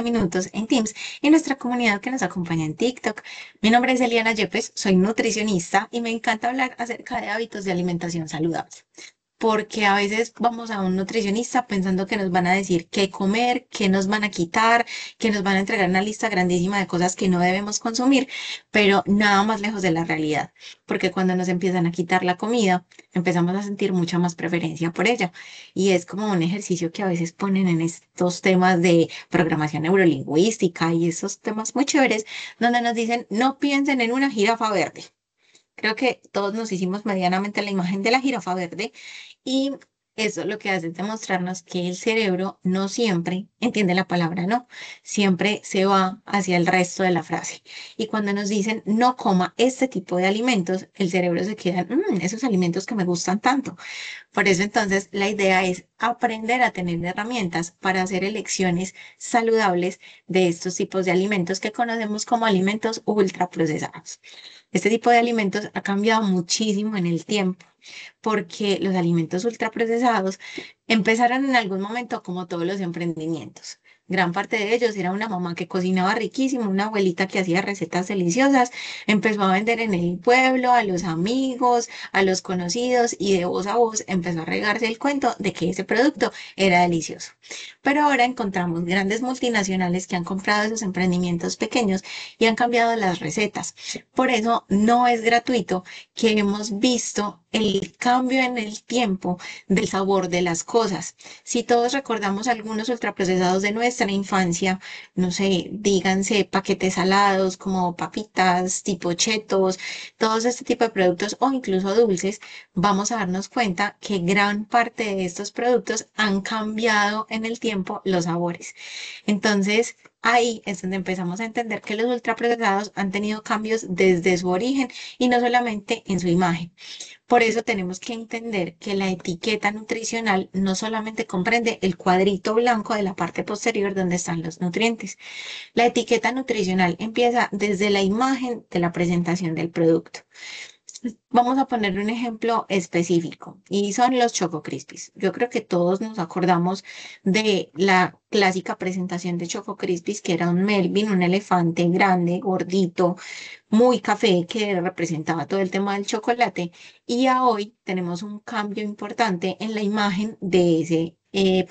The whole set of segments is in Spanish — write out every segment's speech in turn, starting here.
minutos en Teams y nuestra comunidad que nos acompaña en TikTok. Mi nombre es Eliana Yepes, soy nutricionista y me encanta hablar acerca de hábitos de alimentación saludable porque a veces vamos a un nutricionista pensando que nos van a decir qué comer, qué nos van a quitar, que nos van a entregar una lista grandísima de cosas que no debemos consumir, pero nada más lejos de la realidad, porque cuando nos empiezan a quitar la comida, empezamos a sentir mucha más preferencia por ella. Y es como un ejercicio que a veces ponen en estos temas de programación neurolingüística y esos temas muy chéveres, donde nos dicen, no piensen en una jirafa verde. Creo que todos nos hicimos medianamente la imagen de la jirafa verde y eso lo que hace es demostrarnos que el cerebro no siempre entiende la palabra no, siempre se va hacia el resto de la frase. Y cuando nos dicen no coma este tipo de alimentos, el cerebro se queda, esos alimentos que me gustan tanto. Por eso entonces la idea es aprender a tener herramientas para hacer elecciones saludables de estos tipos de alimentos que conocemos como alimentos ultraprocesados. Este tipo de alimentos ha cambiado muchísimo en el tiempo porque los alimentos ultraprocesados empezaron en algún momento como todos los emprendimientos. Gran parte de ellos era una mamá que cocinaba riquísimo, una abuelita que hacía recetas deliciosas, empezó a vender en el pueblo, a los amigos, a los conocidos y de voz a voz empezó a regarse el cuento de que ese producto era delicioso. Pero ahora encontramos grandes multinacionales que han comprado esos emprendimientos pequeños y han cambiado las recetas. Por eso no es gratuito que hemos visto el cambio en el tiempo del sabor de las cosas. Si todos recordamos algunos ultraprocesados de nuestra infancia, no sé, díganse paquetes salados como papitas, tipo chetos, todos este tipo de productos o incluso dulces, vamos a darnos cuenta que gran parte de estos productos han cambiado en el tiempo los sabores. Entonces, ahí es donde empezamos a entender que los ultraprocesados han tenido cambios desde su origen y no solamente en su imagen. Por eso tenemos que entender que la etiqueta nutricional no solamente comprende el cuadrito blanco de la parte posterior donde están los nutrientes. La etiqueta nutricional empieza desde la imagen de la presentación del producto. Vamos a poner un ejemplo específico y son los Choco Crispies. Yo creo que todos nos acordamos de la clásica presentación de Choco Crispies, que era un Melvin, un elefante grande, gordito, muy café, que representaba todo el tema del chocolate. Y a hoy tenemos un cambio importante en la imagen de ese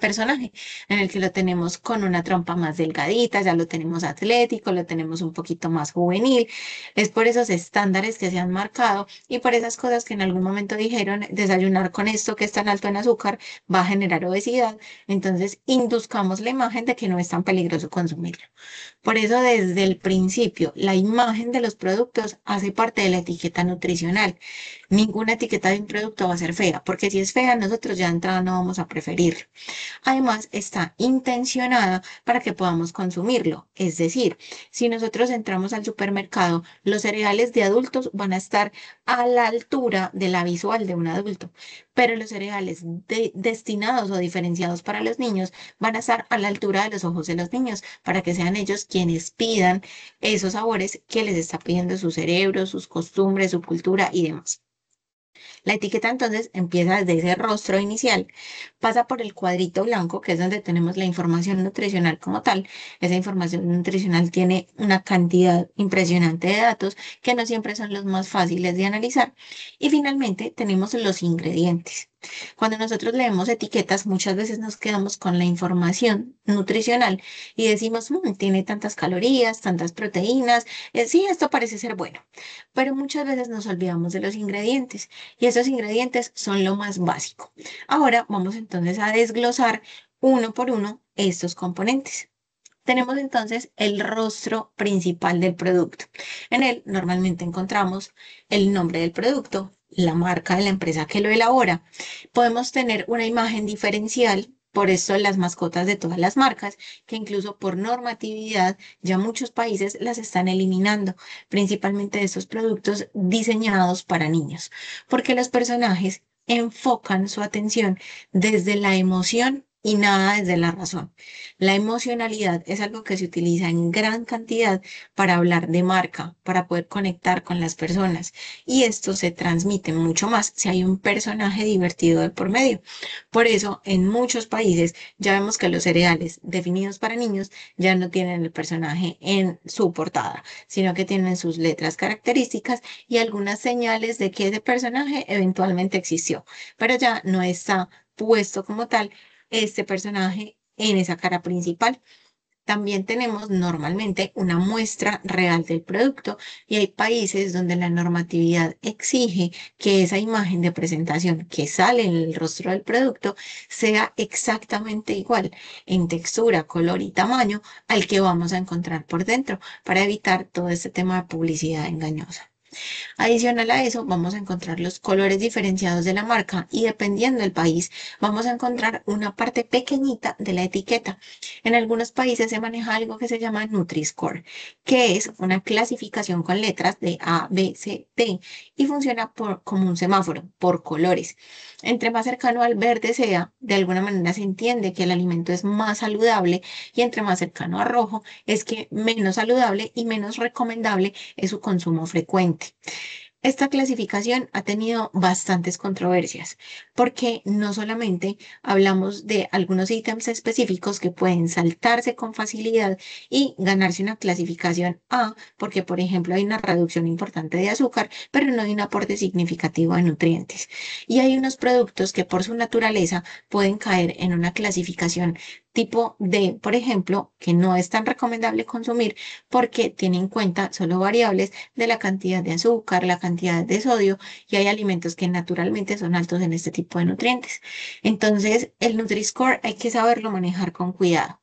personaje, en el que lo tenemos con una trompa más delgadita, ya lo tenemos atlético, lo tenemos un poquito más juvenil. Es por esos estándares que se han marcado y por esas cosas que en algún momento dijeron, desayunar con esto que es tan alto en azúcar va a generar obesidad. Entonces, induzcamos la imagen de que no es tan peligroso consumirlo. Por eso, desde el principio, la imagen de los productos hace parte de la etiqueta nutricional. Ninguna etiqueta de un producto va a ser fea, porque si es fea, nosotros ya de entrada no vamos a preferir. Además, está intencionada para que podamos consumirlo. Es decir, si nosotros entramos al supermercado, los cereales de adultos van a estar a la altura de la visual de un adulto, pero los cereales destinados o diferenciados para los niños van a estar a la altura de los ojos de los niños, para que sean ellos quienes pidan esos sabores que les está pidiendo su cerebro, sus costumbres, su cultura y demás. La etiqueta entonces empieza desde ese rostro inicial, pasa por el cuadrito blanco, que es donde tenemos la información nutricional como tal. Esa información nutricional tiene una cantidad impresionante de datos que no siempre son los más fáciles de analizar. Y finalmente tenemos los ingredientes. Cuando nosotros leemos etiquetas, muchas veces nos quedamos con la información nutricional y decimos, tiene tantas calorías, tantas proteínas, sí, esto parece ser bueno, pero muchas veces nos olvidamos de los ingredientes y esos ingredientes son lo más básico. Ahora vamos entonces a desglosar uno por uno estos componentes. Tenemos entonces el rostro principal del producto. En él normalmente encontramos el nombre del producto, la marca de la empresa que lo elabora. Podemos tener una imagen diferencial. Por eso las mascotas de todas las marcas, que incluso por normatividad ya muchos países las están eliminando, principalmente de estos productos diseñados para niños, porque los personajes enfocan su atención desde la emoción y nada desde la razón. La emocionalidad es algo que se utiliza en gran cantidad para hablar de marca, para poder conectar con las personas. Y esto se transmite mucho más si hay un personaje divertido de por medio. Por eso, en muchos países ya vemos que los cereales definidos para niños ya no tienen el personaje en su portada, sino que tienen sus letras características y algunas señales de que ese personaje eventualmente existió, pero ya no está puesto como tal este personaje en esa cara principal. También tenemos normalmente una muestra real del producto y hay países donde la normatividad exige que esa imagen de presentación que sale en el rostro del producto sea exactamente igual en textura, color y tamaño al que vamos a encontrar por dentro para evitar todo este tema de publicidad engañosa. Adicional a eso, vamos a encontrar los colores diferenciados de la marca y dependiendo del país, vamos a encontrar una parte pequeñita de la etiqueta. En algunos países se maneja algo que se llama Nutri-Score, que es una clasificación con letras de A, B, C, D y funciona como un semáforo, por colores. Entre más cercano al verde sea, de alguna manera se entiende que el alimento es más saludable y entre más cercano a rojo es que menos saludable y menos recomendable es su consumo frecuente. Esta clasificación ha tenido bastantes controversias porque no solamente hablamos de algunos ítems específicos que pueden saltarse con facilidad y ganarse una clasificación A, porque por ejemplo hay una reducción importante de azúcar, pero no hay un aporte significativo de nutrientes. Y hay unos productos que por su naturaleza pueden caer en una clasificación tipo D, por ejemplo, que no es tan recomendable consumir porque tiene en cuenta solo variables de la cantidad de azúcar, la cantidad de sodio y hay alimentos que naturalmente son altos en este tipo de nutrientes. Entonces, el Nutri-Score hay que saberlo manejar con cuidado.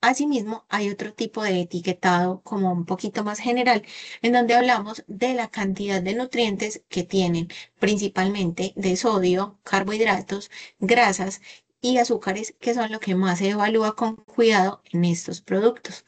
Asimismo, hay otro tipo de etiquetado como un poquito más general, en donde hablamos de la cantidad de nutrientes que tienen, principalmente de sodio, carbohidratos, grasas y azúcares, que son lo que más se evalúa con cuidado en estos productos.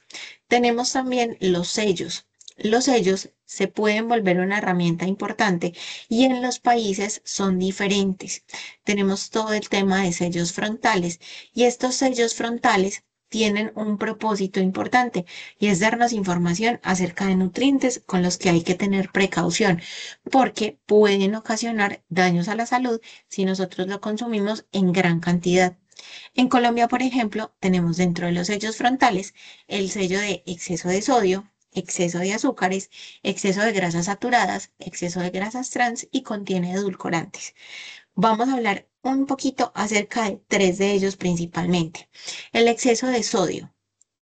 Tenemos también los sellos. Los sellos se pueden volver una herramienta importante y en los países son diferentes. Tenemos todo el tema de sellos frontales y estos sellos frontales tienen un propósito importante y es darnos información acerca de nutrientes con los que hay que tener precaución porque pueden ocasionar daños a la salud si nosotros lo consumimos en gran cantidad. En Colombia, por ejemplo, tenemos dentro de los sellos frontales el sello de exceso de sodio, exceso de azúcares, exceso de grasas saturadas, exceso de grasas trans y contiene edulcorantes. Vamos a hablar un poquito acerca de tres de ellos principalmente. El exceso de sodio.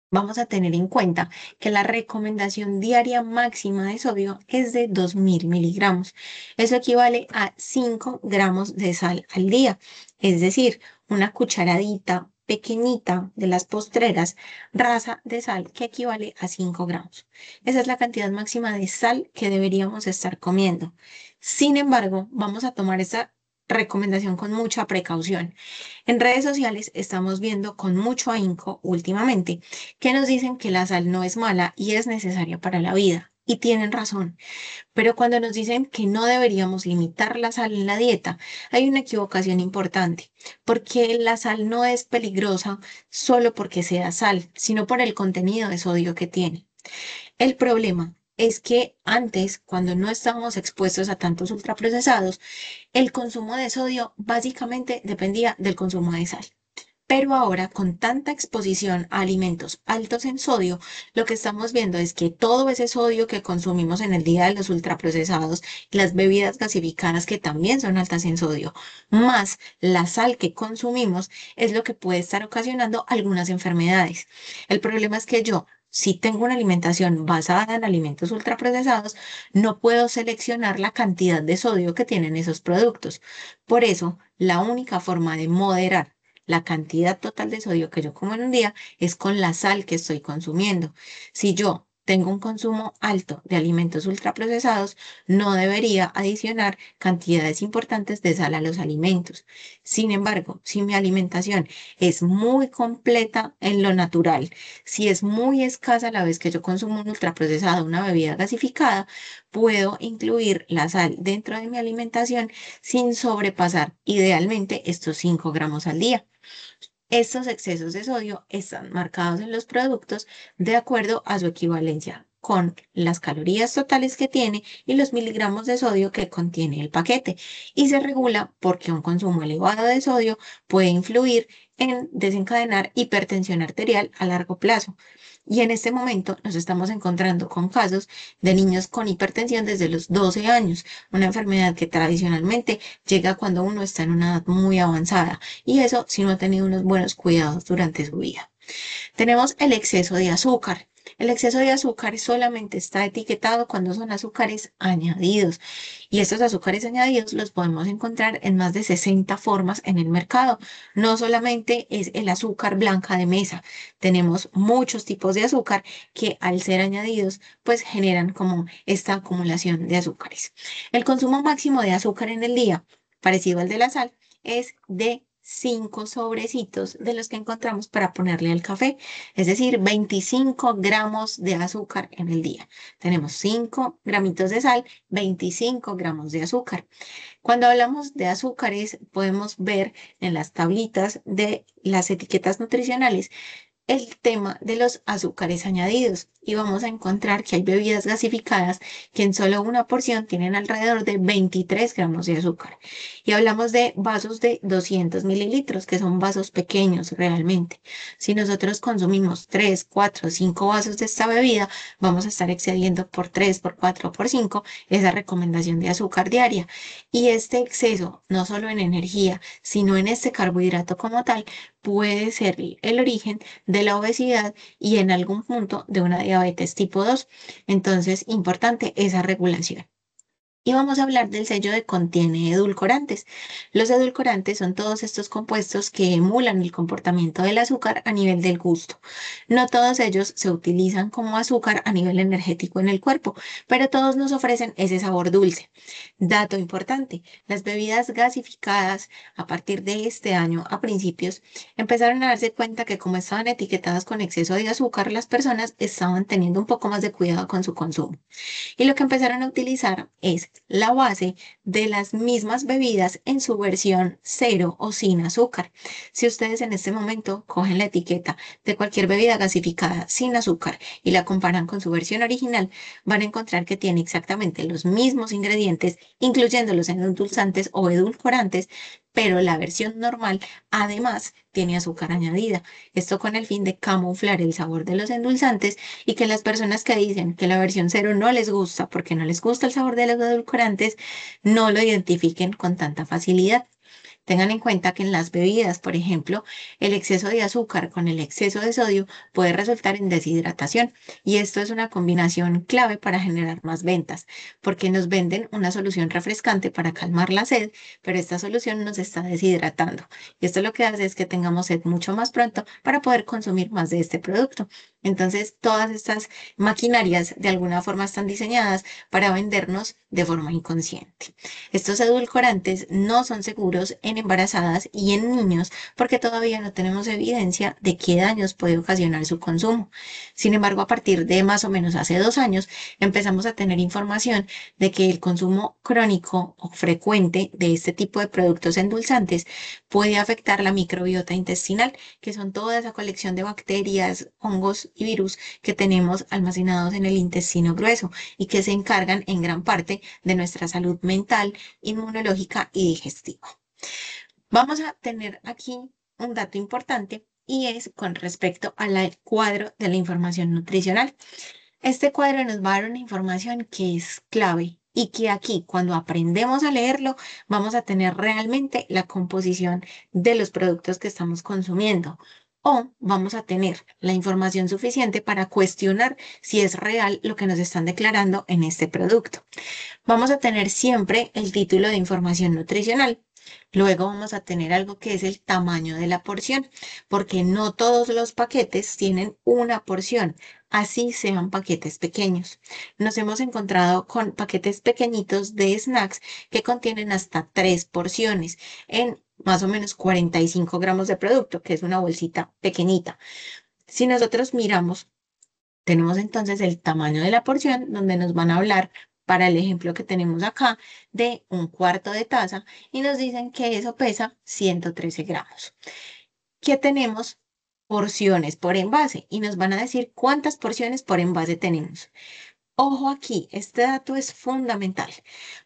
Vamos a tener en cuenta que la recomendación diaria máxima de sodio es de 2000 miligramos. Eso equivale a 5 gramos de sal al día, es decir, una cucharadita pequeñita de las postreras rasa de sal que equivale a 5 gramos. Esa es la cantidad máxima de sal que deberíamos estar comiendo. Sin embargo, vamos a tomar esa recomendación con mucha precaución. En redes sociales estamos viendo con mucho ahínco últimamente que nos dicen que la sal no es mala y es necesaria para la vida. Y tienen razón, pero cuando nos dicen que no deberíamos limitar la sal en la dieta, hay una equivocación importante, porque la sal no es peligrosa solo porque sea sal, sino por el contenido de sodio que tiene. El problema es que antes, cuando no estábamos expuestos a tantos ultraprocesados, el consumo de sodio básicamente dependía del consumo de sal. Pero ahora, con tanta exposición a alimentos altos en sodio, lo que estamos viendo es que todo ese sodio que consumimos en el día de los ultraprocesados, las bebidas gasificadas que también son altas en sodio, más la sal que consumimos, es lo que puede estar ocasionando algunas enfermedades. El problema es que yo, si tengo una alimentación basada en alimentos ultraprocesados, no puedo seleccionar la cantidad de sodio que tienen esos productos. Por eso, la única forma de moderar la cantidad total de sodio que yo como en un día es con la sal que estoy consumiendo. Si yo tengo un consumo alto de alimentos ultraprocesados, no debería adicionar cantidades importantes de sal a los alimentos. Sin embargo, si mi alimentación es muy completa en lo natural, si es muy escasa la vez que yo consumo un ultraprocesado, una bebida gasificada, puedo incluir la sal dentro de mi alimentación sin sobrepasar idealmente estos 5 gramos al día. Estos excesos de sodio están marcados en los productos de acuerdo a su equivalencia con las calorías totales que tiene y los miligramos de sodio que contiene el paquete. Y se regula porque un consumo elevado de sodio puede influir en desencadenar hipertensión arterial a largo plazo. Y en este momento nos estamos encontrando con casos de niños con hipertensión desde los 12 años, una enfermedad que tradicionalmente llega cuando uno está en una edad muy avanzada, y eso si no ha tenido unos buenos cuidados durante su vida. Tenemos el exceso de azúcar. El exceso de azúcar solamente está etiquetado cuando son azúcares añadidos, y estos azúcares añadidos los podemos encontrar en más de 60 formas en el mercado. No solamente es el azúcar blanca de mesa, tenemos muchos tipos de azúcar que al ser añadidos pues generan como esta acumulación de azúcares. El consumo máximo de azúcar en el día, parecido al de la sal, es de 5 sobrecitos de los que encontramos para ponerle al café, es decir, 25 gramos de azúcar en el día. Tenemos 5 gramitos de sal, 25 gramos de azúcar. Cuando hablamos de azúcares, podemos ver en las tablitas de las etiquetas nutricionales el tema de los azúcares añadidos, y vamos a encontrar que hay bebidas gasificadas que en solo una porción tienen alrededor de 23 gramos de azúcar. Y hablamos de vasos de 200 mililitros, que son vasos pequeños realmente. Si nosotros consumimos 3, 4, 5 vasos de esta bebida, vamos a estar excediendo por 3, por 4, por 5 esa recomendación de azúcar diaria. Y este exceso, no solo en energía, sino en este carbohidrato como tal, puede ser el origen de la obesidad y en algún punto de una diabetes tipo 2. Entonces, importante esa regulación. Y vamos a hablar del sello de contiene edulcorantes. Los edulcorantes son todos estos compuestos que emulan el comportamiento del azúcar a nivel del gusto. No todos ellos se utilizan como azúcar a nivel energético en el cuerpo, pero todos nos ofrecen ese sabor dulce. Dato importante, las bebidas gasificadas a partir de este año a principios empezaron a darse cuenta que como estaban etiquetadas con exceso de azúcar, las personas estaban teniendo un poco más de cuidado con su consumo. Y lo que empezaron a utilizar es la base de las mismas bebidas en su versión cero o sin azúcar. Si ustedes en este momento cogen la etiqueta de cualquier bebida gasificada sin azúcar y la comparan con su versión original, van a encontrar que tiene exactamente los mismos ingredientes, incluyéndolos en endulzantes o edulcorantes, pero la versión normal además tiene azúcar añadida. Esto con el fin de camuflar el sabor de los endulzantes y que las personas que dicen que la versión cero no les gusta porque no les gusta el sabor de los edulcorantes, no lo identifiquen con tanta facilidad. Tengan en cuenta que en las bebidas, por ejemplo, el exceso de azúcar con el exceso de sodio puede resultar en deshidratación, y esto es una combinación clave para generar más ventas, porque nos venden una solución refrescante para calmar la sed, pero esta solución nos está deshidratando, y esto lo que hace es que tengamos sed mucho más pronto para poder consumir más de este producto. Entonces, todas estas maquinarias de alguna forma están diseñadas para vendernos de forma inconsciente. Estos edulcorantes no son seguros en embarazadas y en niños porque todavía no tenemos evidencia de qué daños puede ocasionar su consumo. Sin embargo, a partir de más o menos hace 2 años, empezamos a tener información de que el consumo crónico o frecuente de este tipo de productos endulzantes puede afectar la microbiota intestinal, que son toda esa colección de bacterias, hongos y virus que tenemos almacenados en el intestino grueso y que se encargan en gran parte de nuestra salud mental, inmunológica y digestiva. Vamos a tener aquí un dato importante, y es con respecto al cuadro de la información nutricional. Este cuadro nos va a dar una información que es clave y que aquí, cuando aprendemos a leerlo, vamos a tener realmente la composición de los productos que estamos consumiendo. O vamos a tener la información suficiente para cuestionar si es real lo que nos están declarando en este producto. Vamos a tener siempre el título de información nutricional. Luego vamos a tener algo que es el tamaño de la porción, porque no todos los paquetes tienen una porción, así sean paquetes pequeños. Nos hemos encontrado con paquetes pequeñitos de snacks que contienen hasta 3 porciones en más o menos 45 gramos de producto, que es una bolsita pequeñita. Si nosotros miramos, tenemos entonces el tamaño de la porción, donde nos van a hablar, para el ejemplo que tenemos acá, de un cuarto de taza, y nos dicen que eso pesa 113 gramos. que tenemos porciones por envase y nos van a decir cuántas porciones por envase tenemos. Ojo aquí, este dato es fundamental,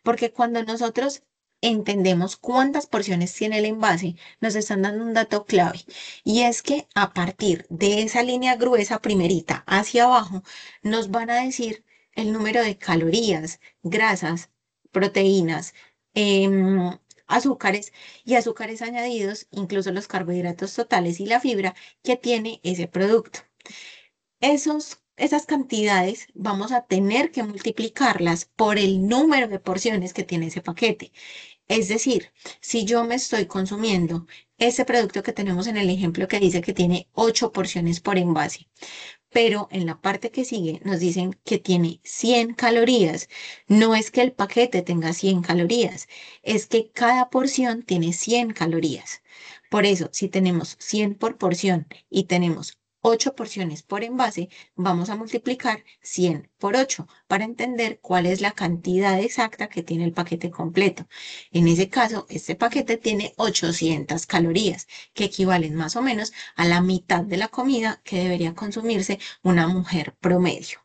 porque cuando nosotros entendemos cuántas porciones tiene el envase, nos están dando un dato clave, y es que a partir de esa línea gruesa primerita hacia abajo, nos van a decir el número de calorías, grasas, proteínas, azúcares y azúcares añadidos, incluso los carbohidratos totales y la fibra que tiene ese producto. Esas cantidades vamos a tener que multiplicarlas por el número de porciones que tiene ese paquete. Es decir, si yo me estoy consumiendo ese producto que tenemos en el ejemplo que dice que tiene 8 porciones por envase, pero en la parte que sigue nos dicen que tiene 100 calorías. No es que el paquete tenga 100 calorías, es que cada porción tiene 100 calorías. Por eso, si tenemos 100 por porción y tenemos 8 porciones por envase, vamos a multiplicar 100 por 8 para entender cuál es la cantidad exacta que tiene el paquete completo. En ese caso, este paquete tiene 800 calorías, que equivalen más o menos a la mitad de la comida que debería consumirse una mujer promedio.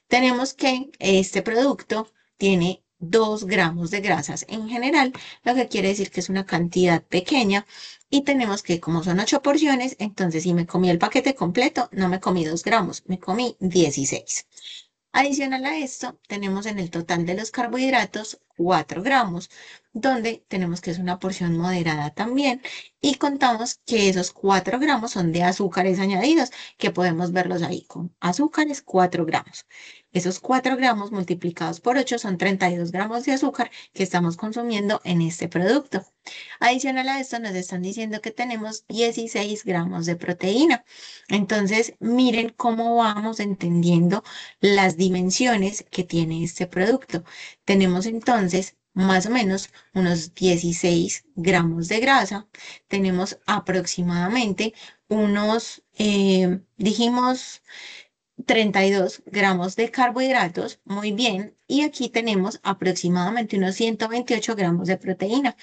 Tenemos que este producto tiene 2 gramos de grasas en general, lo que quiere decir que es una cantidad pequeña. Y tenemos que, como son 8 porciones, entonces si me comí el paquete completo, no me comí 2 gramos, me comí 16. Adicional a esto, tenemos en el total de los carbohidratos 4 gramos, donde tenemos que es una porción moderada también, y contamos que esos 4 gramos son de azúcares añadidos, que podemos verlos ahí con azúcares 4 gramos. Esos 4 gramos multiplicados por 8 son 32 gramos de azúcar que estamos consumiendo en este producto. Adicional a esto, nos están diciendo que tenemos 16 gramos de proteína. Entonces, miren cómo vamos entendiendo las dimensiones que tiene este producto. Tenemos entonces más o menos unos 16 gramos de grasa. Tenemos aproximadamente unos, dijimos, 32 gramos de carbohidratos, muy bien, y aquí tenemos aproximadamente unos 128 gramos de proteína.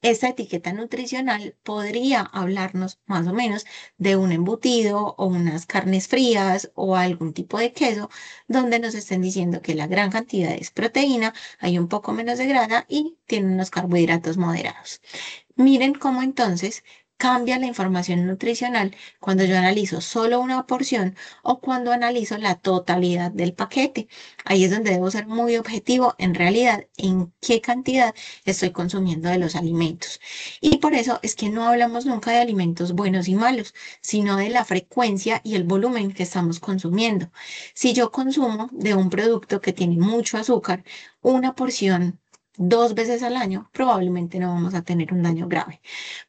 Esta etiqueta nutricional podría hablarnos más o menos de un embutido o unas carnes frías o algún tipo de queso donde nos estén diciendo que la gran cantidad es proteína, hay un poco menos de grasa y tiene unos carbohidratos moderados. Miren cómo entonces cambia la información nutricional cuando yo analizo solo una porción o cuando analizo la totalidad del paquete. Ahí es donde debo ser muy objetivo en realidad en qué cantidad estoy consumiendo de los alimentos. Y por eso es que no hablamos nunca de alimentos buenos y malos, sino de la frecuencia y el volumen que estamos consumiendo. Si yo consumo de un producto que tiene mucho azúcar, una porción 2 veces al año, probablemente no vamos a tener un daño grave.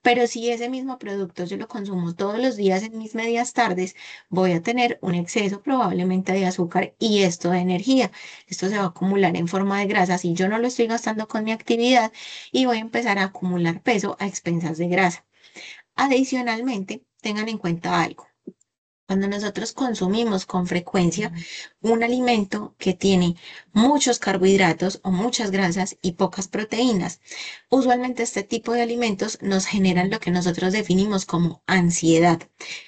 Pero si ese mismo producto yo lo consumo todos los días en mis medias tardes, voy a tener un exceso probablemente de azúcar y esto de energía. Esto se va a acumular en forma de grasa si yo no lo estoy gastando con mi actividad y voy a empezar a acumular peso a expensas de grasa. Adicionalmente, tengan en cuenta algo. Cuando nosotros consumimos con frecuencia un alimento que tiene muchos carbohidratos o muchas grasas y pocas proteínas, usualmente este tipo de alimentos nos generan lo que nosotros definimos como ansiedad.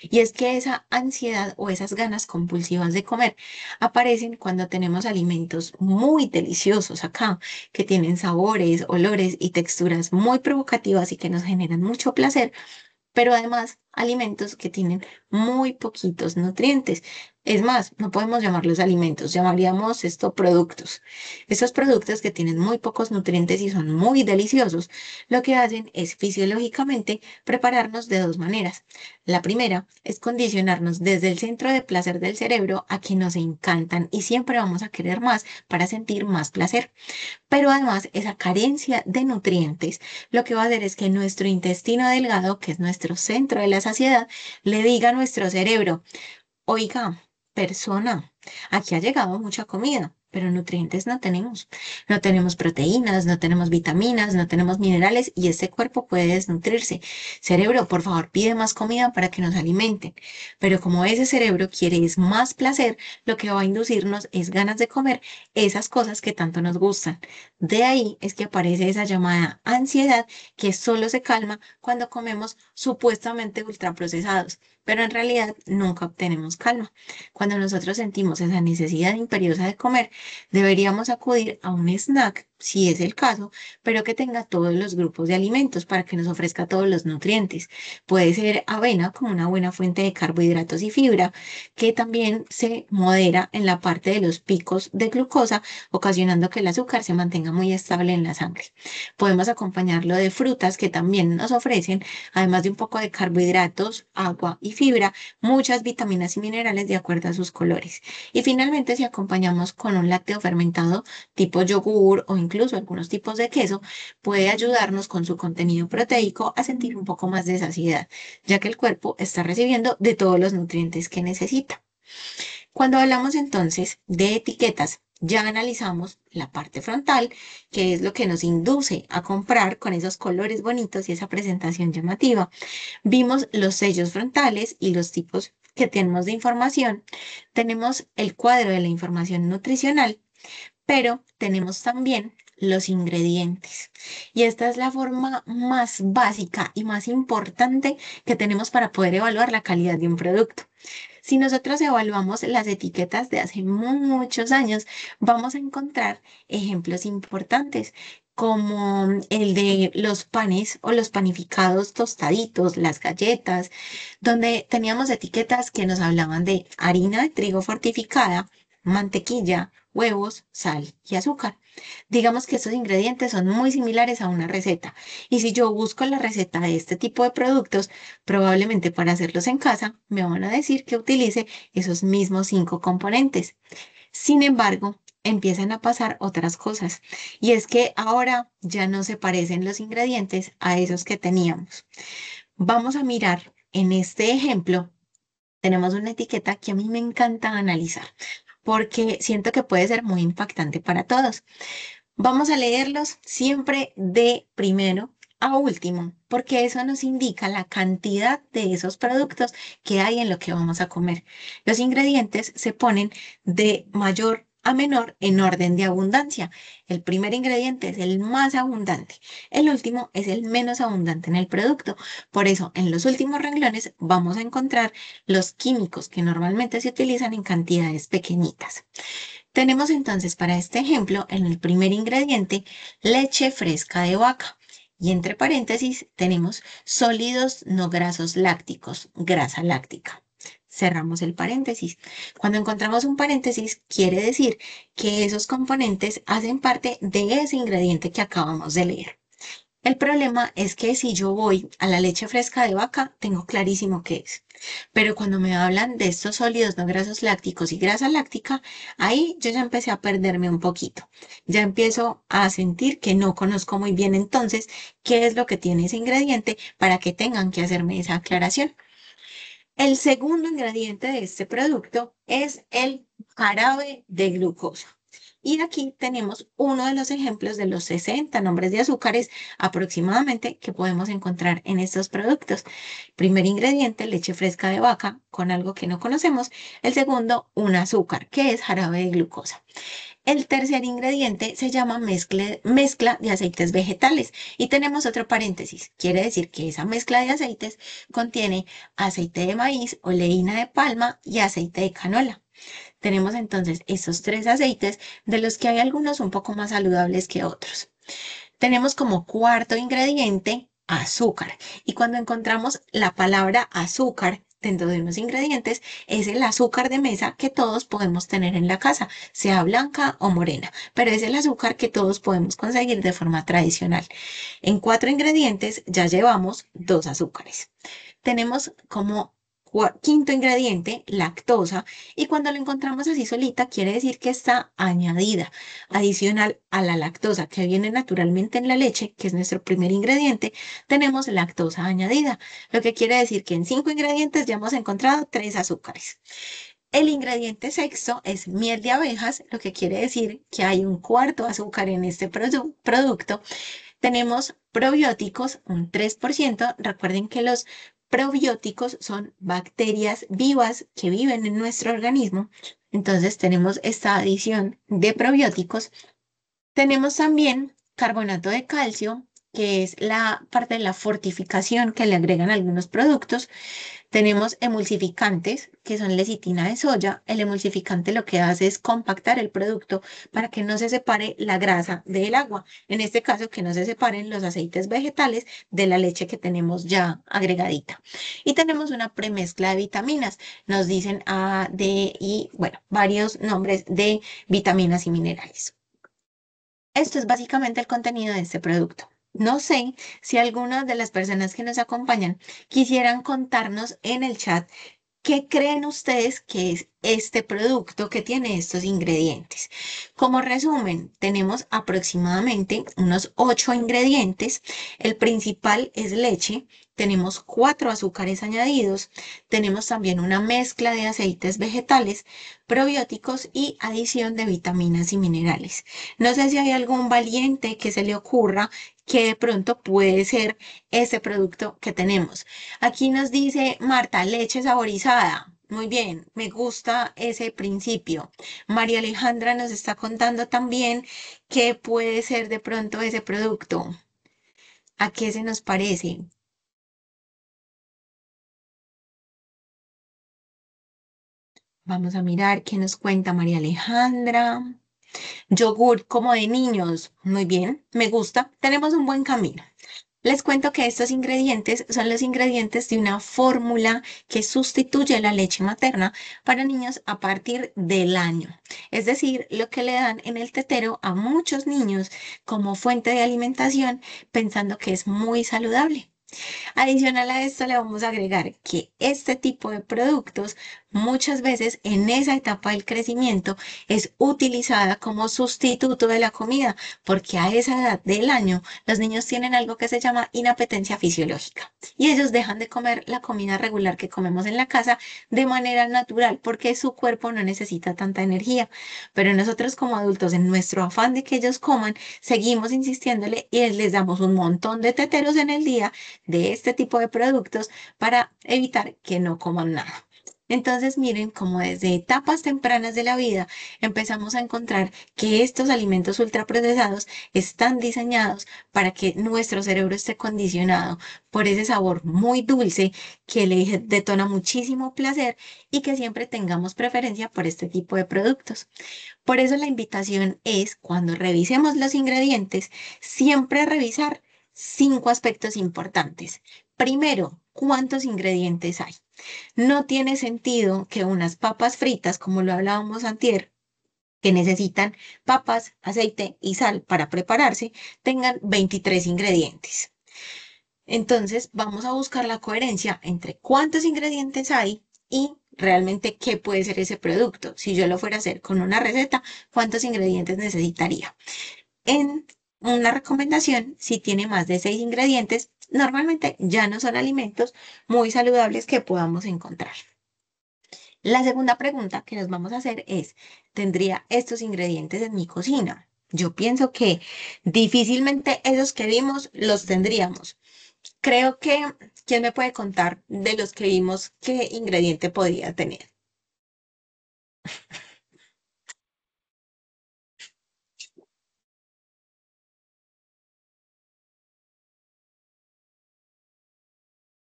Y es que esa ansiedad o esas ganas compulsivas de comer aparecen cuando tenemos alimentos muy deliciosos acá, que tienen sabores, olores y texturas muy provocativas y que nos generan mucho placer, pero además alimentos que tienen muy poquitos nutrientes. Es más, no podemos llamarlos alimentos, llamaríamos esto productos. Estos productos que tienen muy pocos nutrientes y son muy deliciosos, lo que hacen es fisiológicamente prepararnos de dos maneras. La primera es condicionarnos desde el centro de placer del cerebro a que nos encantan y siempre vamos a querer más para sentir más placer. Pero además, esa carencia de nutrientes lo que va a hacer es que nuestro intestino delgado, que es nuestro centro de la saciedad, le diga a nuestro cerebro, oiga, persona, Aquí ha llegado mucha comida, pero nutrientes no tenemos. No tenemos proteínas, no tenemos vitaminas, no tenemos minerales y este cuerpo puede desnutrirse. Cerebro, por favor, pide más comida para que nos alimenten. Pero como ese cerebro quiere es más placer, lo que va a inducirnos es ganas de comer esas cosas que tanto nos gustan. De ahí es que aparece esa llamada ansiedad que solo se calma cuando comemos supuestamente ultraprocesados, pero en realidad nunca obtenemos calma. Cuando nosotros sentimos esa necesidad imperiosa de comer, deberíamos acudir a un snack, si es el caso, pero que tenga todos los grupos de alimentos para que nos ofrezca todos los nutrientes. Puede ser avena como una buena fuente de carbohidratos y fibra, que también se modera en la parte de los picos de glucosa, ocasionando que el azúcar se mantenga muy estable en la sangre. Podemos acompañarlo de frutas que también nos ofrecen, además de un poco de carbohidratos, agua y fibra, muchas vitaminas y minerales de acuerdo a sus colores. Y finalmente, si acompañamos con un lácteo fermentado tipo yogur o incluso algunos tipos de queso, puede ayudarnos con su contenido proteico a sentir un poco más de saciedad, ya que el cuerpo está recibiendo de todos los nutrientes que necesita. Cuando hablamos entonces de etiquetas, ya analizamos la parte frontal, que es lo que nos induce a comprar con esos colores bonitos y esa presentación llamativa. Vimos los sellos frontales y los tipos que tenemos de información. Tenemos el cuadro de la información nutricional, pero tenemos también los ingredientes. Y esta es la forma más básica y más importante que tenemos para poder evaluar la calidad de un producto. Si nosotros evaluamos las etiquetas de hace muchos años, vamos a encontrar ejemplos importantes como el de los panes o los panificados tostaditos, las galletas, donde teníamos etiquetas que nos hablaban de harina de trigo fortificada, mantequilla, huevos, sal y azúcar. Digamos que estos ingredientes son muy similares a una receta. Y si yo busco la receta de este tipo de productos, probablemente para hacerlos en casa, me van a decir que utilice esos mismos 5 componentes. Sin embargo, empiezan a pasar otras cosas. Y es que ahora ya no se parecen los ingredientes a esos que teníamos. Vamos a mirar en este ejemplo. Tenemos una etiqueta que a mí me encanta analizar porque siento que puede ser muy impactante para todos. Vamos a leerlos siempre de primero a último, porque eso nos indica la cantidad de esos productos que hay en lo que vamos a comer. Los ingredientes se ponen de mayor a menor en orden de abundancia. El primer ingrediente es el más abundante, el último es el menos abundante en el producto. Por eso, en los últimos renglones vamos a encontrar los químicos que normalmente se utilizan en cantidades pequeñitas. Tenemos entonces para este ejemplo, en el primer ingrediente, leche fresca de vaca. Y entre paréntesis tenemos sólidos no grasos lácticos, grasa láctica. Cerramos el paréntesis. Cuando encontramos un paréntesis, quiere decir que esos componentes hacen parte de ese ingrediente que acabamos de leer. El problema es que si yo voy a la leche fresca de vaca, tengo clarísimo qué es. Pero cuando me hablan de estos sólidos no grasos lácticos y grasa láctica, ahí yo ya empecé a perderme un poquito. Ya empiezo a sentir que no conozco muy bien entonces qué es lo que tiene ese ingrediente para que tengan que hacerme esa aclaración. El segundo ingrediente de este producto es el jarabe de glucosa. Y aquí tenemos uno de los ejemplos de los 60 nombres de azúcares aproximadamente que podemos encontrar en estos productos. Primer ingrediente, leche fresca de vaca con algo que no conocemos. El segundo, un azúcar, que es jarabe de glucosa. El tercer ingrediente se llama mezcla de aceites vegetales. Y tenemos otro paréntesis. Quiere decir que esa mezcla de aceites contiene aceite de maíz, oleína de palma y aceite de canola. Tenemos entonces estos tres aceites, de los que hay algunos un poco más saludables que otros. Tenemos como cuarto ingrediente azúcar. Y cuando encontramos la palabra azúcar dentro de unos ingredientes, es el azúcar de mesa que todos podemos tener en la casa, sea blanca o morena, pero es el azúcar que todos podemos conseguir de forma tradicional. En 4 ingredientes ya llevamos 2 azúcares. Tenemos como quinto ingrediente, lactosa, y cuando lo encontramos así solita, quiere decir que está añadida, adicional a la lactosa que viene naturalmente en la leche, que es nuestro primer ingrediente, tenemos lactosa añadida, lo que quiere decir que en 5 ingredientes ya hemos encontrado 3 azúcares. El ingrediente sexto es miel de abejas, lo que quiere decir que hay un cuarto de azúcar en este producto. Tenemos probióticos, un 3%. Recuerden que los probióticos son bacterias vivas que viven en nuestro organismo. Entonces tenemos esta adición de probióticos. Tenemos también carbonato de calcio, que es la parte de la fortificación que le agregan algunos productos. Tenemos emulsificantes, que son lecitina de soya. El emulsificante lo que hace es compactar el producto para que no se separe la grasa del agua. En este caso, que no se separen los aceites vegetales de la leche que tenemos ya agregadita. Y tenemos una premezcla de vitaminas. Nos dicen A, D y, bueno, varios nombres de vitaminas y minerales. Esto es básicamente el contenido de este producto. No sé si algunas de las personas que nos acompañan quisieran contarnos en el chat qué creen ustedes que es este producto que tiene estos ingredientes. Como resumen, tenemos aproximadamente unos 8 ingredientes. El principal es leche. Tenemos 4 azúcares añadidos. Tenemos también una mezcla de aceites vegetales, probióticos y adición de vitaminas y minerales. No sé si hay algún valiente que se le ocurra que de pronto puede ser ese producto que tenemos. Aquí nos dice Marta, leche saborizada. Muy bien, me gusta ese principio. María Alejandra nos está contando también qué puede ser de pronto ese producto. ¿A qué se nos parece? Vamos a mirar qué nos cuenta María Alejandra. Yogur como de niños. Muy bien, me gusta. Tenemos un buen camino. Les cuento que estos ingredientes son los ingredientes de una fórmula que sustituye la leche materna para niños a partir del año. Es decir, lo que le dan en el tetero a muchos niños como fuente de alimentación pensando que es muy saludable. Adicional a esto, le vamos a agregar que este tipo de productos muchas veces en esa etapa del crecimiento es utilizada como sustituto de la comida, porque a esa edad del año los niños tienen algo que se llama inapetencia fisiológica y ellos dejan de comer la comida regular que comemos en la casa de manera natural porque su cuerpo no necesita tanta energía. Pero nosotros como adultos, en nuestro afán de que ellos coman, seguimos insistiéndole y les damos un montón de teteros en el día de este tipo de productos para evitar que no coman nada. Entonces, miren cómo desde etapas tempranas de la vida empezamos a encontrar que estos alimentos ultraprocesados están diseñados para que nuestro cerebro esté condicionado por ese sabor muy dulce que le detona muchísimo placer y que siempre tengamos preferencia por este tipo de productos. Por eso la invitación es, cuando revisemos los ingredientes, siempre revisar 5 aspectos importantes. Primero, ¿cuántos ingredientes hay? No tiene sentido que unas papas fritas, como lo hablábamos antier, que necesitan papas, aceite y sal para prepararse, tengan 23 ingredientes. Entonces, vamos a buscar la coherencia entre cuántos ingredientes hay y realmente qué puede ser ese producto. Si yo lo fuera a hacer con una receta, ¿cuántos ingredientes necesitaría? En una recomendación, si tiene más de 6 ingredientes, normalmente ya no son alimentos muy saludables que podamos encontrar. La segunda pregunta que nos vamos a hacer es, ¿tendría estos ingredientes en mi cocina? Yo pienso que difícilmente esos que vimos los tendríamos. Creo que, ¿quién me puede contar de los que vimos qué ingrediente podría tener?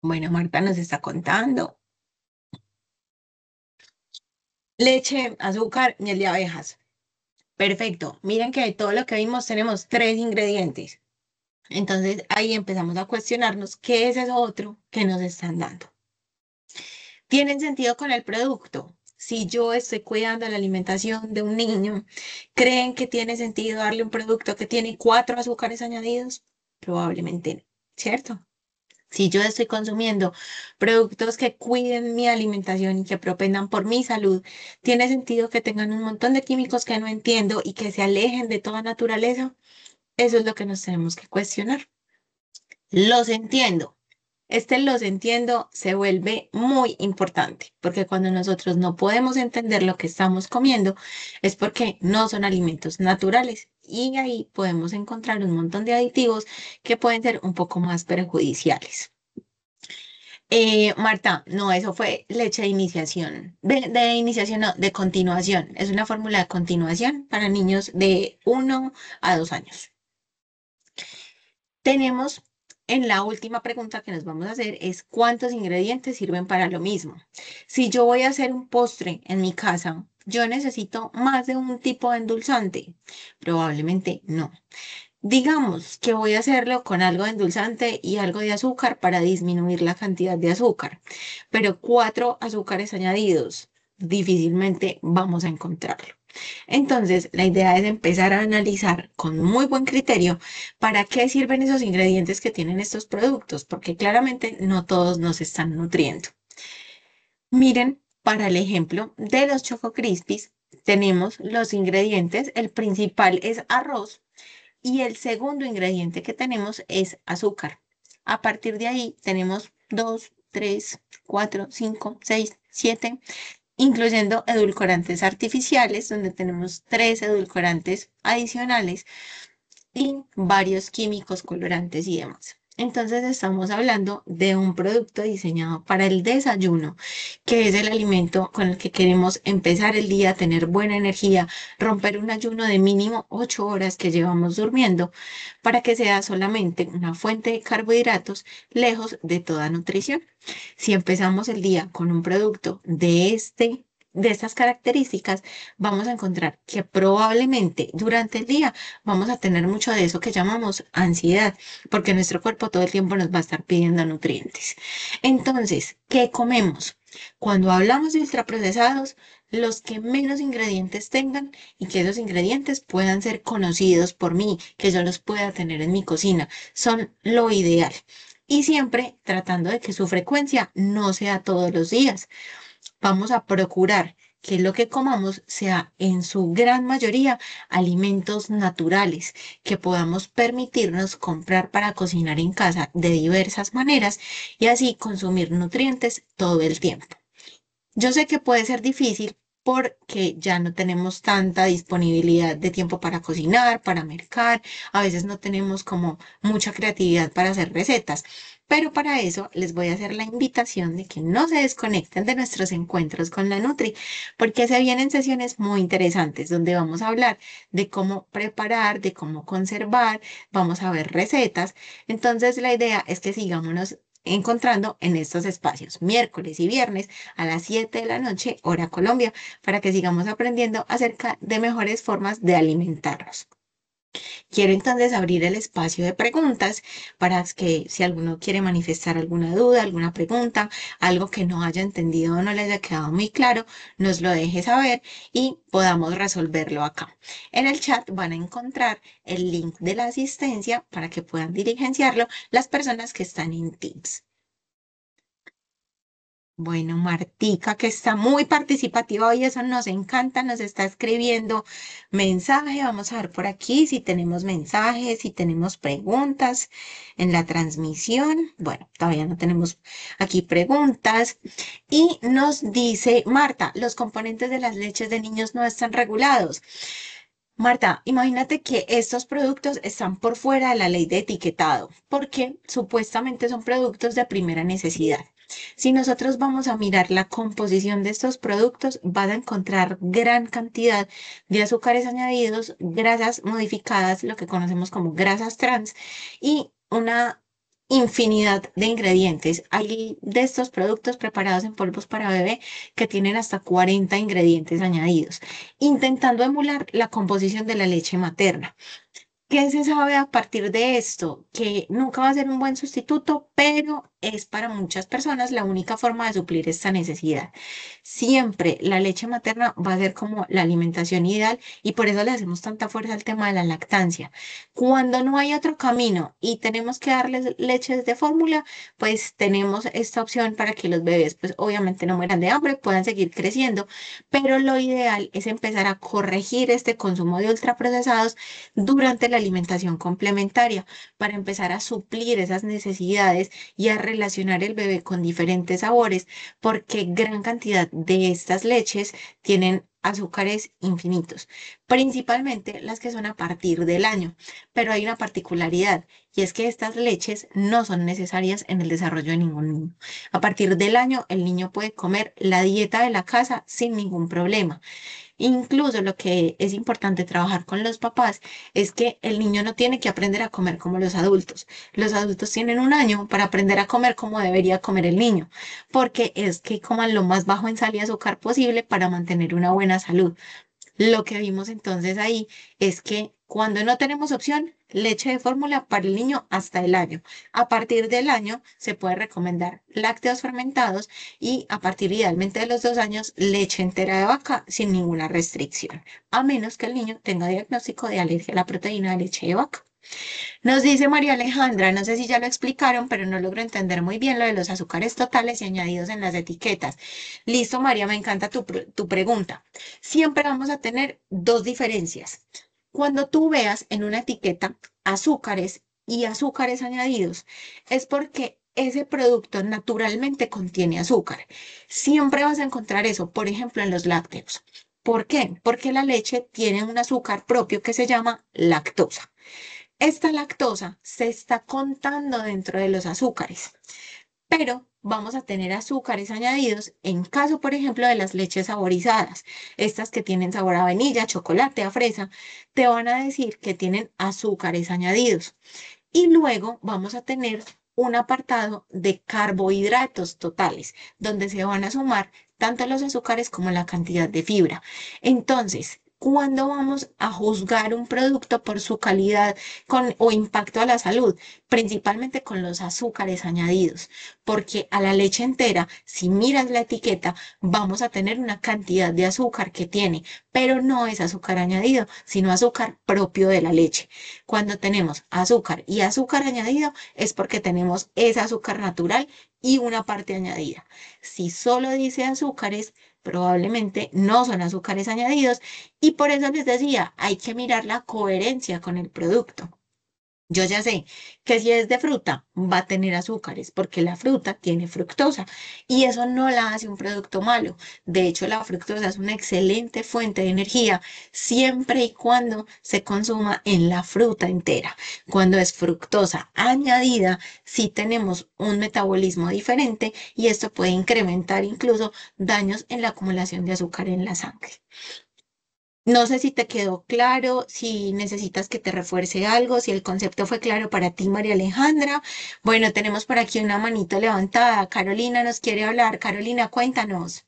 Bueno, Marta nos está contando. Leche, azúcar, miel de abejas. Perfecto. Miren que de todo lo que vimos tenemos 3 ingredientes. Entonces ahí empezamos a cuestionarnos qué es eso otro que nos están dando. ¿Tienen sentido con el producto? Si yo estoy cuidando la alimentación de un niño, ¿creen que tiene sentido darle un producto que tiene 4 azúcares añadidos? Probablemente no, ¿cierto? Si yo estoy consumiendo productos que cuiden mi alimentación y que propendan por mi salud, ¿tiene sentido que tengan un montón de químicos que no entiendo y que se alejen de toda naturaleza? Eso es lo que nos tenemos que cuestionar. Los entiendo. Este los entiendo se vuelve muy importante, porque cuando nosotros no podemos entender lo que estamos comiendo, es porque no son alimentos naturales y ahí podemos encontrar un montón de aditivos que pueden ser un poco más perjudiciales. Marta, no, eso fue leche de iniciación. De iniciación, no, de continuación. Es una fórmula de continuación para niños de 1 a 2 años. Tenemos en la última pregunta que nos vamos a hacer es ¿cuántos ingredientes sirven para lo mismo? Si yo voy a hacer un postre en mi casa, ¿yo necesito más de un tipo de endulzante? Probablemente no. Digamos que voy a hacerlo con algo de endulzante y algo de azúcar para disminuir la cantidad de azúcar, pero 4 azúcares añadidos difícilmente vamos a encontrarlo. Entonces, la idea es empezar a analizar con muy buen criterio para qué sirven esos ingredientes que tienen estos productos, porque claramente no todos nos están nutriendo. Miren, para el ejemplo de los Choco Crispies, tenemos los ingredientes. El principal es arroz y el segundo ingrediente que tenemos es azúcar. A partir de ahí tenemos 2, 3, 4, 5, 6, 7, incluyendo edulcorantes artificiales, donde tenemos 3 edulcorantes adicionales y varios químicos, colorantes y demás. Entonces estamos hablando de un producto diseñado para el desayuno, que es el alimento con el que queremos empezar el día, tener buena energía, romper un ayuno de mínimo 8 horas que llevamos durmiendo, para que sea solamente una fuente de carbohidratos lejos de toda nutrición. Si empezamos el día con un producto de estas características, vamos a encontrar que probablemente durante el día vamos a tener mucho de eso que llamamos ansiedad, porque nuestro cuerpo todo el tiempo nos va a estar pidiendo nutrientes. Entonces, ¿qué comemos? Cuando hablamos de ultraprocesados, los que menos ingredientes tengan y que esos ingredientes puedan ser conocidos por mí, que yo los pueda tener en mi cocina, son lo ideal. Y siempre tratando de que su frecuencia no sea todos los días. Vamos a procurar que lo que comamos sea en su gran mayoría alimentos naturales, que podamos permitirnos comprar para cocinar en casa de diversas maneras y así consumir nutrientes todo el tiempo. Yo sé que puede ser difícil porque ya no tenemos tanta disponibilidad de tiempo para cocinar, para mercar, a veces no tenemos como mucha creatividad para hacer recetas, pero para eso les voy a hacer la invitación de que no se desconecten de nuestros encuentros con la Nutri, porque se vienen sesiones muy interesantes donde vamos a hablar de cómo preparar, de cómo conservar, vamos a ver recetas. Entonces la idea es que sigámonos encontrando en estos espacios, miércoles y viernes a las 7 de la noche, hora Colombia, para que sigamos aprendiendo acerca de mejores formas de alimentarnos. Quiero entonces abrir el espacio de preguntas para que si alguno quiere manifestar alguna duda, alguna pregunta, algo que no haya entendido o no le haya quedado muy claro, nos lo deje saber y podamos resolverlo acá. En el chat van a encontrar el link de la asistencia para que puedan diligenciarlo las personas que están en Teams. Bueno, Martica, que está muy participativa hoy, eso nos encanta, nos está escribiendo mensaje. Vamos a ver por aquí si tenemos mensajes, si tenemos preguntas en la transmisión. Bueno, todavía no tenemos aquí preguntas. Y nos dice Marta, los componentes de las leches de niños no están regulados. Marta, imagínate que estos productos están por fuera de la ley de etiquetado, porque supuestamente son productos de primera necesidad. Si nosotros vamos a mirar la composición de estos productos, vas a encontrar gran cantidad de azúcares añadidos, grasas modificadas, lo que conocemos como grasas trans, y una infinidad de ingredientes. Hay de estos productos preparados en polvos para bebé que tienen hasta 40 ingredientes añadidos intentando emular la composición de la leche materna. ¿Qué se sabe a partir de esto? Que nunca va a ser un buen sustituto, pero es para muchas personas la única forma de suplir esta necesidad. Siempre la leche materna va a ser como la alimentación ideal y por eso le hacemos tanta fuerza al tema de la lactancia. Cuando no hay otro camino y tenemos que darles leches de fórmula, pues tenemos esta opción para que los bebés, pues obviamente no mueran de hambre, puedan seguir creciendo, pero lo ideal es empezar a corregir este consumo de ultraprocesados durante la alimentación complementaria para empezar a suplir esas necesidades y a relacionar el bebé con diferentes sabores porque gran cantidad de estas leches tienen azúcares infinitos, principalmente las que son a partir del año. Pero hay una particularidad y es que estas leches no son necesarias en el desarrollo de ningún niño. A partir del año, el niño puede comer la dieta de la casa sin ningún problema. Incluso lo que es importante trabajar con los papás es que el niño no tiene que aprender a comer como los adultos. Los adultos tienen un año para aprender a comer como debería comer el niño, porque es que coman lo más bajo en sal y azúcar posible para mantener una buena salud. Lo que vimos entonces ahí es que cuando no tenemos opción, leche de fórmula para el niño hasta el año. A partir del año se puede recomendar lácteos fermentados y a partir idealmente de los 2 años, leche entera de vaca sin ninguna restricción, a menos que el niño tenga diagnóstico de alergia a la proteína de leche de vaca. Nos dice María Alejandra, no sé si ya lo explicaron, pero no logro entender muy bien lo de los azúcares totales y añadidos en las etiquetas. Listo, María, me encanta tu pregunta. Siempre vamos a tener dos diferencias. Cuando tú veas en una etiqueta azúcares y azúcares añadidos, es porque ese producto naturalmente contiene azúcar. Siempre vas a encontrar eso, por ejemplo, en los lácteos. ¿Por qué? Porque la leche tiene un azúcar propio que se llama lactosa. Esta lactosa se está contando dentro de los azúcares, pero vamos a tener azúcares añadidos en caso, por ejemplo, de las leches saborizadas. Estas que tienen sabor a vainilla, chocolate, a fresa, te van a decir que tienen azúcares añadidos. Y luego vamos a tener un apartado de carbohidratos totales, donde se van a sumar tanto los azúcares como la cantidad de fibra. Entonces, ¿cuándo vamos a juzgar un producto por su calidad o impacto a la salud? Principalmente con los azúcares añadidos, porque a la leche entera, si miras la etiqueta, vamos a tener una cantidad de azúcar que tiene, pero no es azúcar añadido, sino azúcar propio de la leche. Cuando tenemos azúcar y azúcar añadido es porque tenemos ese azúcar natural y una parte añadida. Si solo dice azúcares, probablemente no son azúcares añadidos y por eso les decía, hay que mirar la coherencia con el producto. Yo ya sé que si es de fruta va a tener azúcares porque la fruta tiene fructosa y eso no la hace un producto malo. De hecho, la fructosa es una excelente fuente de energía siempre y cuando se consuma en la fruta entera. Cuando es fructosa añadida, sí tenemos un metabolismo diferente y esto puede incrementar incluso daños en la acumulación de azúcar en la sangre. No sé si te quedó claro, si necesitas que te refuerce algo, si el concepto fue claro para ti, María Alejandra. Bueno, tenemos por aquí una manito levantada. Carolina nos quiere hablar. Carolina, cuéntanos.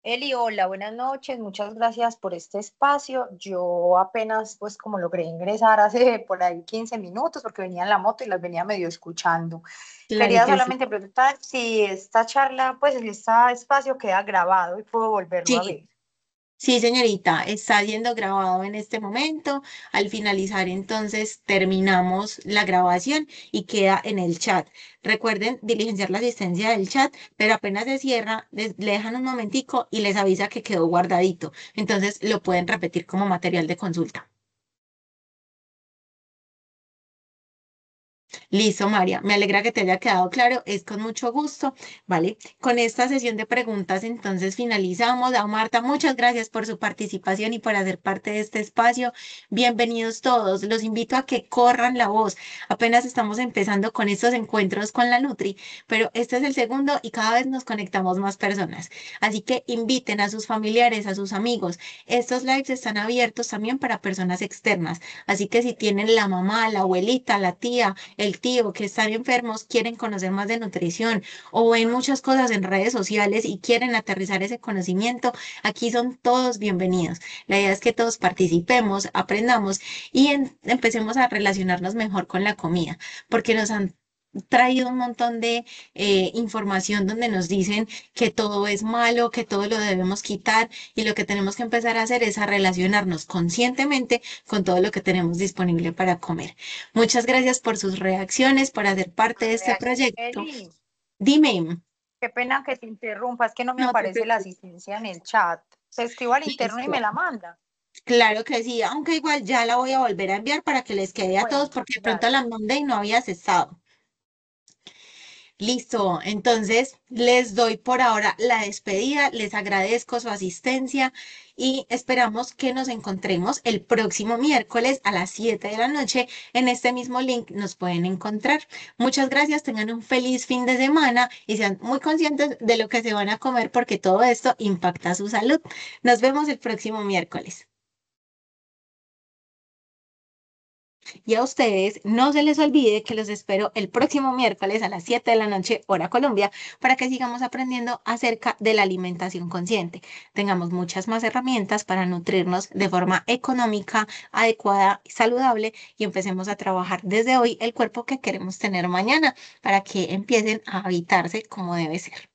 Eli, hola, buenas noches, muchas gracias por este espacio. Yo apenas, pues como logré ingresar hace por ahí 15 minutos porque venía en la moto y las venía medio escuchando. Claro Quería que sí. solamente preguntar si esta charla, pues este espacio queda grabado y puedo volverlo a Sí, ver. sí, señorita, está siendo grabado en este momento. Al finalizar, entonces, terminamos la grabación y queda en el chat. Recuerden diligenciar la asistencia del chat, pero apenas se cierra, le dejan un momentico y les avisa que quedó guardadito. Entonces, lo pueden repetir como material de consulta. Listo, María. Me alegra que te haya quedado claro. Es con mucho gusto, ¿vale? Con esta sesión de preguntas, entonces finalizamos. A Marta, muchas gracias por su participación y por hacer parte de este espacio. Bienvenidos todos. Los invito a que corran la voz. Apenas estamos empezando con estos encuentros con la Nutri, pero este es el segundo y cada vez nos conectamos más personas. Así que inviten a sus familiares, a sus amigos. Estos lives están abiertos también para personas externas. Así que si tienen la mamá, la abuelita, la tía, el tío que están enfermos, quieren conocer más de nutrición o ven muchas cosas en redes sociales y quieren aterrizar ese conocimiento, aquí son todos bienvenidos. La idea es que todos participemos, aprendamos y empecemos a relacionarnos mejor con la comida, porque nos han traído un montón de información donde nos dicen que todo es malo, que todo lo debemos quitar y lo que tenemos que empezar a hacer es a relacionarnos conscientemente con todo lo que tenemos disponible para comer. Muchas gracias por sus reacciones, por hacer parte de este proyecto. Eli, Dime, qué pena que te interrumpa, es que no me no te aparece la preocupes. asistencia en el chat. Se escribo al interno y me Listo. la manda. Claro que sí, aunque igual ya la voy a volver a enviar para que les quede a todos Bueno, porque de pronto la gracias. mandé y no había cesado. Listo, entonces les doy por ahora la despedida, les agradezco su asistencia y esperamos que nos encontremos el próximo miércoles a las 7 de la noche. En este mismo link nos pueden encontrar. Muchas gracias, tengan un feliz fin de semana y sean muy conscientes de lo que se van a comer porque todo esto impacta su salud. Nos vemos el próximo miércoles. Y a ustedes no se les olvide que los espero el próximo miércoles a las 7 de la noche, hora Colombia, para que sigamos aprendiendo acerca de la alimentación consciente. Tengamos muchas más herramientas para nutrirnos de forma económica, adecuada y saludable y empecemos a trabajar desde hoy el cuerpo que queremos tener mañana para que empiecen a habitarse como debe ser.